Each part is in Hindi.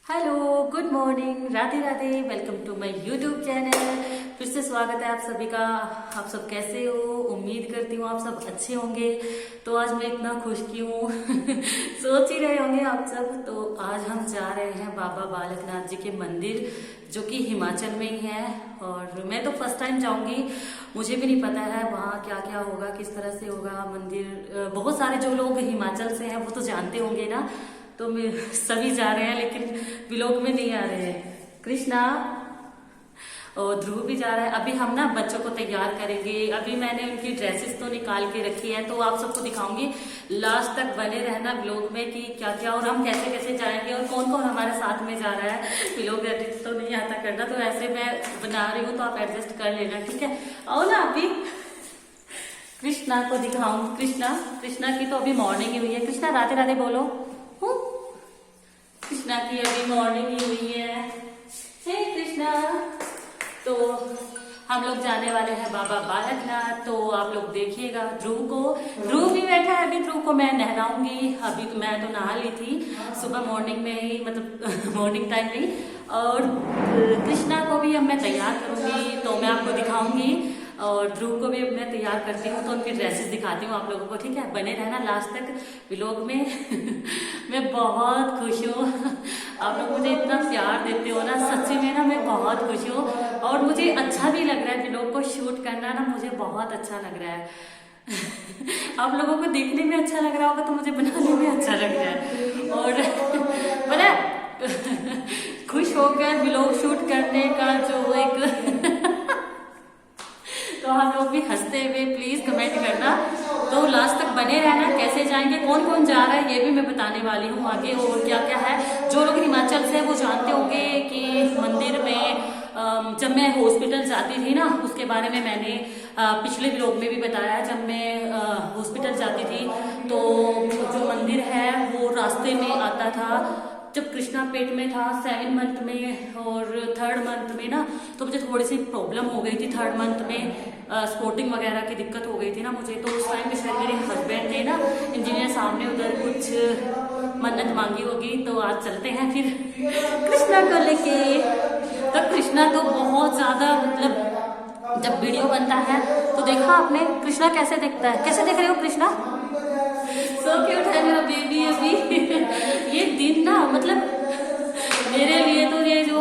Hello, good morning, Radhe Radhe. Welcome to my YouTube channel. फिर से स्वागत है आप सभी का। आप सब कैसे हो? उम्मीद करती हूँ आप सब अच्छे होंगे। तो आज मैं इतना खुश क्यों सोच ही रहे होंगे आप सब। तो आज हम जा रहे हैं बाबा बालकनाथ जी के मंदिर, जो कि हिमाचल में ही है। और मैं तो फर्स्ट टाइम जाऊंगी, मुझे भी नहीं पता है वहाँ क्या क्या होगा, किस तरह से होगा मंदिर। बहुत सारे जो लोग हिमाचल से हैं वो तो जानते होंगे ना, तो सभी जा रहे हैं लेकिन व्लॉग में नहीं आ रहे हैं। कृष्णा और ध्रुव भी जा रहा है। अभी हम ना बच्चों को तैयार करेंगे। अभी मैंने उनकी ड्रेसेस तो निकाल के रखी है, तो आप सबको दिखाऊंगी। लास्ट तक बने रहना व्लॉग में कि क्या क्या और हम कैसे कैसे जाएंगे और कौन कौन हमारे साथ में जा रहा है। व्लॉग एडिट तो नहीं आता करना, तो ऐसे मैं बना रही हूँ, तो आप एडजस्ट कर लेना, ठीक है। आओ ना अभी कृष्णा को दिखाऊंगी। कृष्णा की तो अभी मॉर्निंग ही हुई है। कृष्णा राधे राधे बोलो। हूँ? कृष्णा की अभी मॉर्निंग ही हुई है। हे कृष्णा। तो हम लोग जाने वाले हैं बाबा बालकनाथ। तो आप लोग देखिएगा ध्रुव भी बैठा है। अभी ध्रुव को मैं नहलाऊंगी। अभी तो मैं तो नहा ली थी सुबह मॉर्निंग में ही, मतलब मॉर्निंग टाइम में ही। और कृष्णा को भी अब मैं तैयार करूंगी, तो मैं आपको दिखाऊंगी। और ध्रुव को भी मैं तैयार करती हूँ, तो उनकी ड्रेसेस दिखाती हूँ आप लोगों को, ठीक है। बने रहना लास्ट तक व्लॉग में। मैं बहुत खुश हूँ। आप लोग मुझे इतना प्यार देते हो ना, सच्ची में ना मैं बहुत खुश हूँ। और मुझे अच्छा भी लग रहा है व्लॉग को शूट करना ना, मुझे बहुत अच्छा लग रहा है। आप लोगों को देखने में अच्छा लग रहा होगा, तो मुझे बनाने में अच्छा लग रहा है। और पता खुश होकर व्लॉग शूट करने का जो एक तो हम लोग भी हंसते हुए प्लीज कमेंट करना। तो लास्ट तक बने रहना। कैसे जाएंगे, कौन कौन जा रहा है, ये भी मैं बताने वाली हूँ आगे। और क्या क्या है, जो लोग हिमाचल से वो जानते होंगे कि मंदिर में जब मैं हॉस्पिटल जाती थी ना, उसके बारे में मैंने पिछले व्लॉग में भी बताया। जब मैं हॉस्पिटल जाती थी तो जो मंदिर है वो रास्ते में आता था। जब कृष्णा पेट में था 7 मंथ में और 3rd मंथ में ना, तो मुझे थोड़ी सी प्रॉब्लम हो गई थी 3rd मंथ में। स्पोर्टिंग वगैरह की दिक्कत हो गई थी ना मुझे। तो उस टाइम पे शायद मेरे हस्बैंड ने ना इंजीनियर साहब ने उधर कुछ मन्नत मांगी होगी। तो आज चलते हैं फिर कृष्णा को लेके। तो कृष्णा तो बहुत ज्यादा, मतलब जब वीडियो बनता है तो देखा आपने कृष्णा कैसे दिखता है? कैसे देख रहे हो कृष्णा? सो क्यूट है मेरा बेबी अभी। ये दिन ना, मतलब मेरे लिए तो ये जो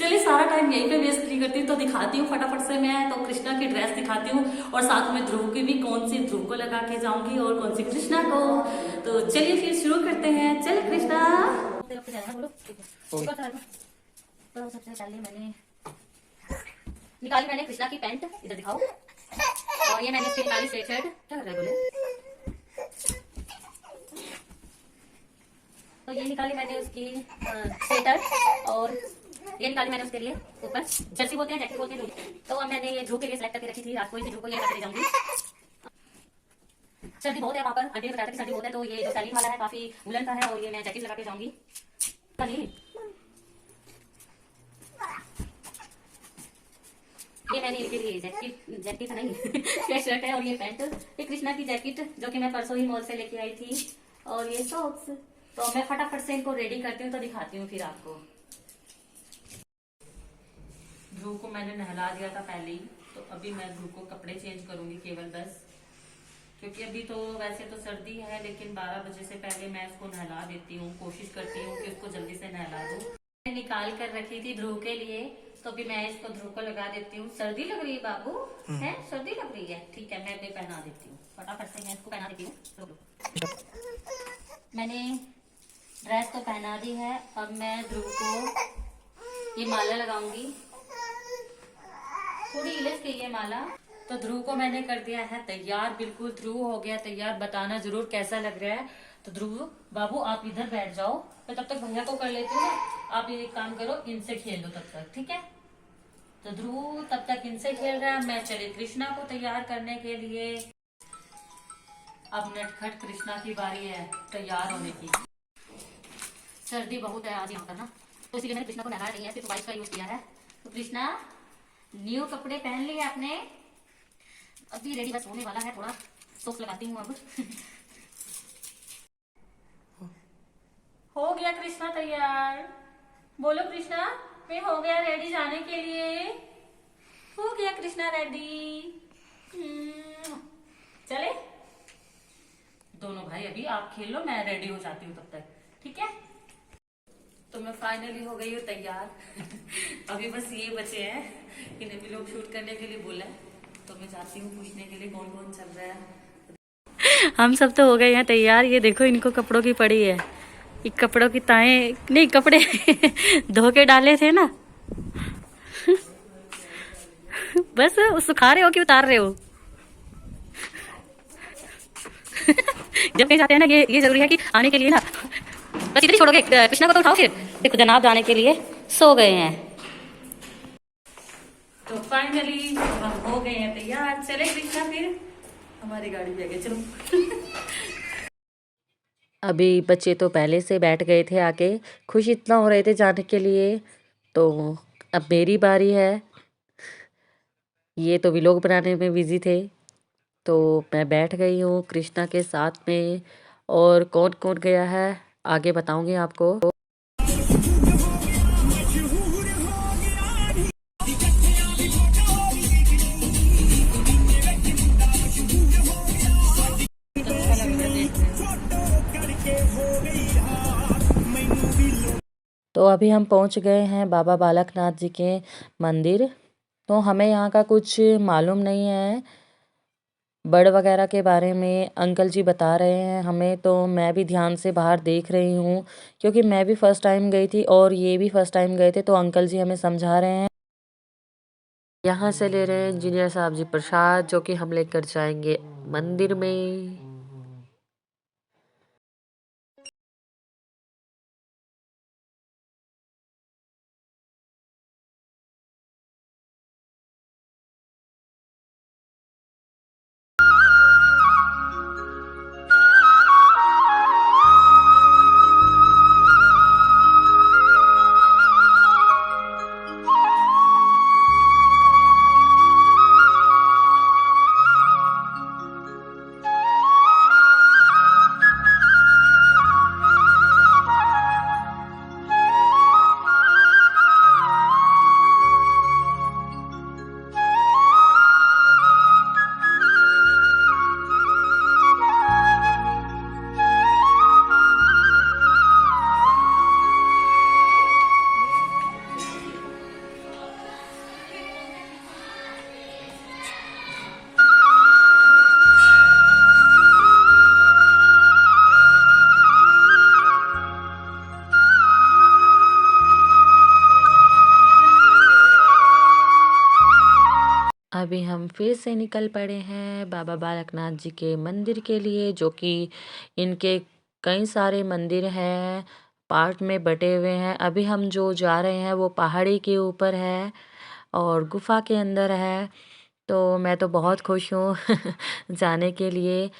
चलिए सारा टाइम यहीं पे वेस्ट नहीं करती, तो दिखाती हूँ फटाफट से। मैं तो कृष्णा की ड्रेस दिखाती हूँ और साथ में ध्रुव की भी, कौन सी ध्रुव को लगा के जाऊंगी और कौन सी कृष्णा को। तो चलिए फिर शुरू करते हैं। चलिए कृष्णा। तो सबसे पहले मैंने कृष्णा की पैंट, इधर दिखाओ। और ये मैंने इसकी निकाली स्ट्रेट शर्ट। क्या कर रहा है बोले? तो ये निकाली मैंने उसकी स्वेटर। और ये निकाली मैंने उसके लिए ऊपर जर्सी बोलते हैं, जैकेट बोलते हैं। तो अब मैंने ये ध्रुव के लिए सिलेक्ट करके रखी थी रात को, इसे ध्रुव को ये करके जाऊंगी। सर्दी बहुत है वहाँ पर, आंटी ने बताया था कि सर्दी बहुत है। तो ये जो सैलिन वाला है काफी वुलन का है, और ये मैं जैकेट लगा के जाऊंगी। ये मैंने इनके लिए जैकेट नहीं शर्ट है, और ये पैंट। ये कृष्णा की जैकेट जो कि मैं परसों ही मॉल से लेके आई थी। और ये सॉक्स। तो मैं फटाफट से इनको रेडी करती हूँ, तो दिखाती हूँ फिर आपको। ध्रुव को मैंने नहला दिया था पहले ही, तो अभी मैं ध्रुव को कपड़े चेंज करूंगी केवल बस। क्योंकि अभी तो वैसे तो सर्दी है, लेकिन 12 बजे से पहले मैं इसको नहला देती हूँ। कोशिश करती हूँ कि उसको जल्दी से नहला दूँ। निकाल कर रखी थी ध्रुव के लिए, तो अभी मैं इसको ध्रुव को लगा देती हूँ। सर्दी लग रही है बाबू? है सर्दी लग रही है? ठीक है, मैं भी पहना देती हूँ फटाफट से। मैं इसको पहना देती हूँ। मैंने ड्रेस तो पहना दी है। अब मैं ध्रुव को ये माला लगाऊंगी, थोड़ी इलस की ये माला। तो ध्रुव को मैंने कर दिया है तैयार, बिल्कुल ध्रुव हो गया तैयार। बताना जरूर कैसा लग रहा है। तो ध्रुव बाबू आप इधर बैठ जाओ, मैं तब तक भैया को कर लेती हूँ। आप ये काम करो, इनसे खेल लो तब तक, ठीक है। तो ध्रुव तब तक इनसे खेल रहा है, मैं चले कृष्णा को तैयार करने के लिए। अब नटखट कृष्णा की बारी है तैयार होने की। सर्दी बहुत है आज यहाँ पर ना, तो इसलिए मैंने कृष्णा को नहला नहीं है, सिर्फ वाइट का यूज किया है। तो कृष्णा न्यू कपड़े पहन लिए आपने, अभी रेडी बस होने वाला है। थोड़ा सॉक्स लगाती हूँ अब। हो गया कृष्णा। कृष्णा तैयार? बोलो कृष्णा, मैं हो गया रेडी जाने के लिए। हो गया कृष्णा रेडी। चले दोनों भाई, अभी आप खेल लो, मैं रेडी हो जाती हूँ तब तक, ठीक है? तो मैं फाइनली हो गई हूँ तैयार। अभी बस ये बचे हैं, इन्हें भी लोग शूट करने के लिए बोला है, तो मैं जाती हूँ पूछने के लिए कौन कौन चल रहा है। हम सब तो हो गए हैं तैयार। ये देखो, इनको कपड़ों की पड़ी है, ये कपड़ों की ताएं नहीं, कपड़े धो के डाले थे ना। बस सुखा रहे हो कि उतार रहे हो? जब कहीं जाते हैं ना, ये जरूरी है कि आने के लिए ना, बस इधर ही छोड़ोगे। कृष्णा को तो उठाओ, फिर देखो जनाब जाने के लिए सो गए हैं। तो फाइनली हम हो गए हैं तैयार। चले कृष्णा, फिर हमारी गाड़ी पे आ गए, चलो। अभी बच्चे तो पहले से बैठ गए थे आके, खुश इतना हो रहे थे जाने के लिए। तो अब मेरी बारी है। ये तो व्लॉग बनाने में बिजी थे, तो मैं बैठ गई हूँ कृष्णा के साथ में। और कौन कौन गया है आगे बताऊंगी आपको। तो अभी हम पहुंच गए हैं बाबा बालकनाथ जी के मंदिर। तो हमें यहाँ का कुछ मालूम नहीं है, बड़ वगैरह के बारे में अंकल जी बता रहे हैं हमें, तो मैं भी ध्यान से बाहर देख रही हूँ, क्योंकि मैं भी फर्स्ट टाइम गई थी और ये भी फर्स्ट टाइम गए थे। तो अंकल जी हमें समझा रहे हैं। यहाँ से ले रहे हैं इंजीनियर साहब जी प्रसाद, जो कि हम लेकर जाएंगे मंदिर में। अभी हम फिर से निकल पड़े हैं बाबा बालकनाथ जी के मंदिर के लिए, जो कि इनके कई सारे मंदिर हैं, पार्ट में बटे हुए हैं। अभी हम जो जा रहे हैं वो पहाड़ी के ऊपर है और गुफा के अंदर है। तो मैं तो बहुत खुश हूँ जाने के लिए,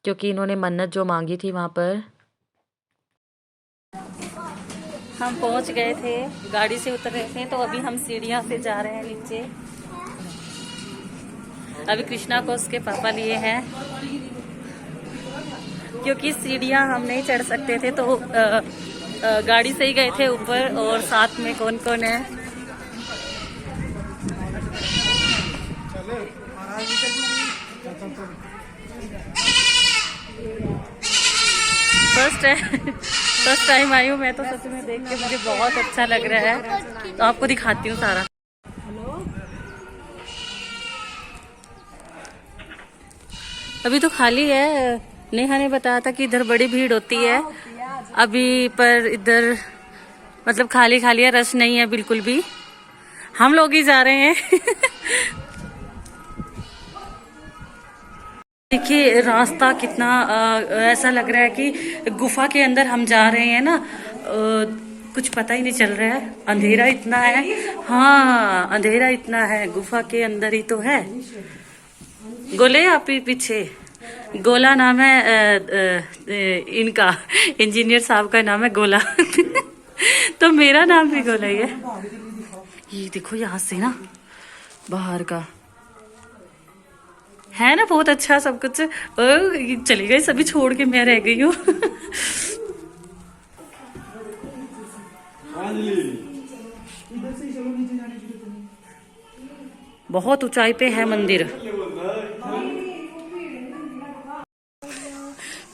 क्योंकि इन्होंने मन्नत जो मांगी थी वहाँ पर। हम पहुंच गए थे, गाड़ी से उतर रहे थे, तो अभी हम सीढ़ियां से जा रहे हैं नीचे। अभी कृष्णा को उसके पापा लिए हैं, क्योंकि सीढ़ियां हम नहीं चढ़ सकते थे, तो गाड़ी से ही गए थे ऊपर। और साथ में कौन कौन है? फर्स्ट टाइम आई हूँ मैं, तो सच में देख के मुझे बहुत अच्छा लग रहा है। तो आपको दिखाती हूँ सारा। अभी तो खाली है। नेहा ने बताया था कि इधर बड़ी भीड़ होती है अभी, पर इधर मतलब खाली खाली है, रश नहीं है बिल्कुल भी। हम लोग ही जा रहे हैं। देखिए रास्ता कितना ऐसा लग रहा है कि गुफा के अंदर हम जा रहे हैं ना। कुछ पता ही नहीं चल रहा है, अंधेरा इतना है। हाँ, अंधेरा इतना है, गुफा के अंदर ही तो है। गोले आप ही पीछे, गोला नाम है इनका, इंजीनियर साहब का नाम है गोला। तो मेरा नाम भी गोला ही है। ये देखो यहाँ से ना बाहर का है ना, बहुत अच्छा सब कुछ। चली गई सभी छोड़ के, मैं रह गई हूँ। बहुत ऊंचाई पे है मंदिर।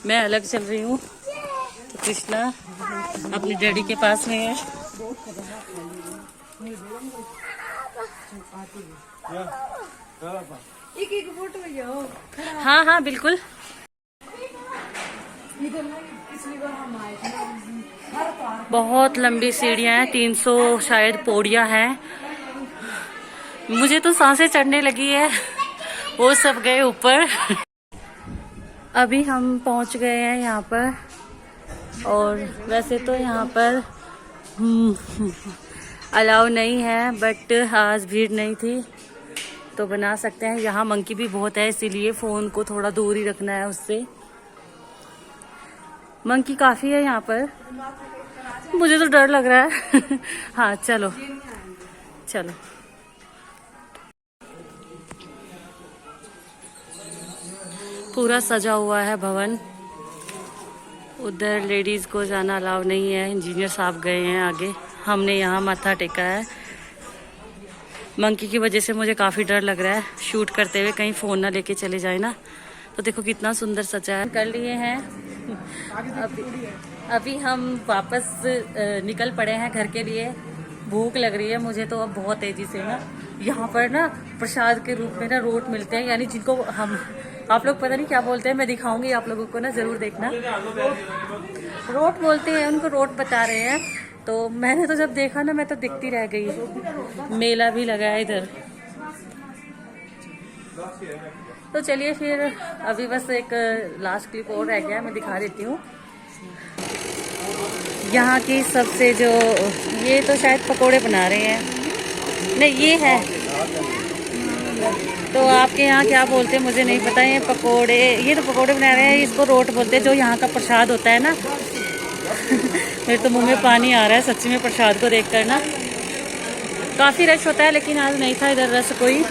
मैं अलग चल रही हूँ तो कृष्णा अपने डैडी के पास में है। एक फोटो हाँ हाँ बिल्कुल। बहुत लंबी सीढ़ियाँ हैं, 300 शायद पौड़ियाँ हैं। मुझे तो सांसें चढ़ने लगी है, वो सब गए ऊपर। अभी हम पहुंच गए हैं यहाँ पर, और वैसे तो यहाँ पर अलाउ नहीं है, बट आज भीड़ नहीं थी तो बना सकते हैं। यहाँ मंकी भी बहुत है, इसीलिए फ़ोन को थोड़ा दूर ही रखना है उससे। मंकी काफ़ी है यहाँ पर, मुझे तो डर लग रहा है। हाँ चलो चलो। पूरा सजा हुआ है भवन। उधर लेडीज को जाना अलाउ नहीं है, इंजीनियर साहब गए हैं आगे, हमने यहाँ माथा टेका है। मंकी की वजह से मुझे काफ़ी डर लग रहा है, शूट करते हुए कहीं फ़ोन ना लेके चले जाए ना। तो देखो कितना सुंदर सजा है। कर लिए हैं अभी हम वापस निकल पड़े हैं घर के लिए। भूख लग रही है मुझे तो अब बहुत तेजी से ना। यहाँ पर ना प्रसाद के रूप में ना रोट मिलते हैं, यानी जिनको हम आप लोग पता नहीं क्या बोलते हैं, मैं दिखाऊंगी आप लोगों को ना, जरूर देखना। रोट बोलते हैं उनको, रोट बता रहे हैं। तो मैंने तो जब देखा ना मैं तो दिखती रह गई। मेला भी लगा है इधर। तो चलिए फिर अभी बस एक लास्ट क्लिप और रह गया, मैं दिखा देती हूँ। यहाँ की सबसे जो ये तो शायद पकोड़े बना रहे हैं, नहीं ये है, तो आपके यहाँ क्या बोलते हैं मुझे नहीं पता। ये पकोड़े, ये तो पकोड़े बना रहे हैं, इसको रोट बोलते हैं, जो यहाँ का प्रसाद होता है ना। मेरे तो मुंह में पानी आ रहा है सच्ची में प्रसाद को देखकर ना। काफ़ी रश होता है, लेकिन आज नहीं था इधर रश कोई।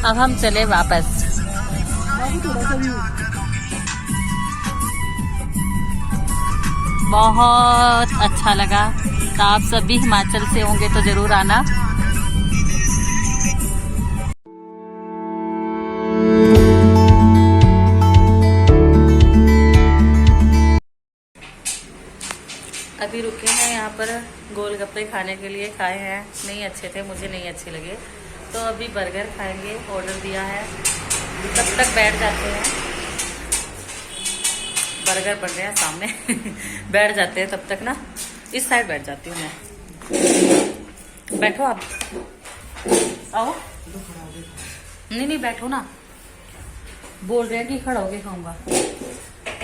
अब हम चले वापस। बहुत अच्छा लगा। तो आप सभी हिमाचल से होंगे तो जरूर आना। अभी रुके हैं यहाँ पर गोलगप्पे खाने के लिए, खाए हैं, नहीं अच्छे थे, मुझे नहीं अच्छे लगे, तो अभी बर्गर खाएंगे, ऑर्डर दिया है। तब तक बैठ जाते हैं, बर्गर बन रहे हैं सामने। बैठ जाते हैं तब तक ना। इस साइड बैठ जाती हूँ मैं। बैठो आप, आओ। नहीं नहीं बैठो ना, बोल रहे हैं कि खड़ा होके खाऊंगा।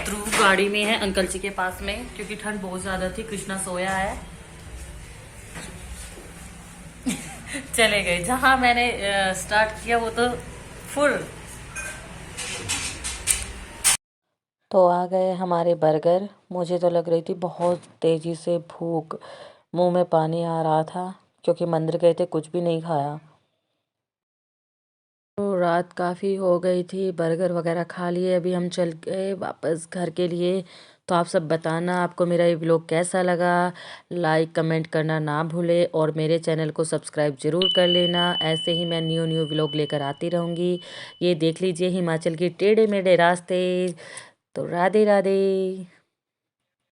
ध्रुव गाड़ी में है अंकल जी के पास में, क्योंकि ठंड बहुत ज्यादा थी। कृष्णा सोया है। चले गए जहां मैंने स्टार्ट किया वो तो फुल। तो आ गए हमारे बर्गर। मुझे तो लग रही थी बहुत तेज़ी से भूख, मुंह में पानी आ रहा था, क्योंकि मंदिर गए थे कुछ भी नहीं खाया। तो रात काफ़ी हो गई थी, बर्गर वगैरह खा लिए, अभी हम चल गए वापस घर के लिए। तो आप सब बताना आपको मेरा ये व्लॉग कैसा लगा, लाइक कमेंट करना ना भूले, और मेरे चैनल को सब्सक्राइब ज़रूर कर लेना। ऐसे ही मैं न्यू न्यू व्लॉग लेकर आती रहूँगी। ये देख लीजिए हिमाचल के टेढ़े मेढ़े रास्ते। तो राधे राधे।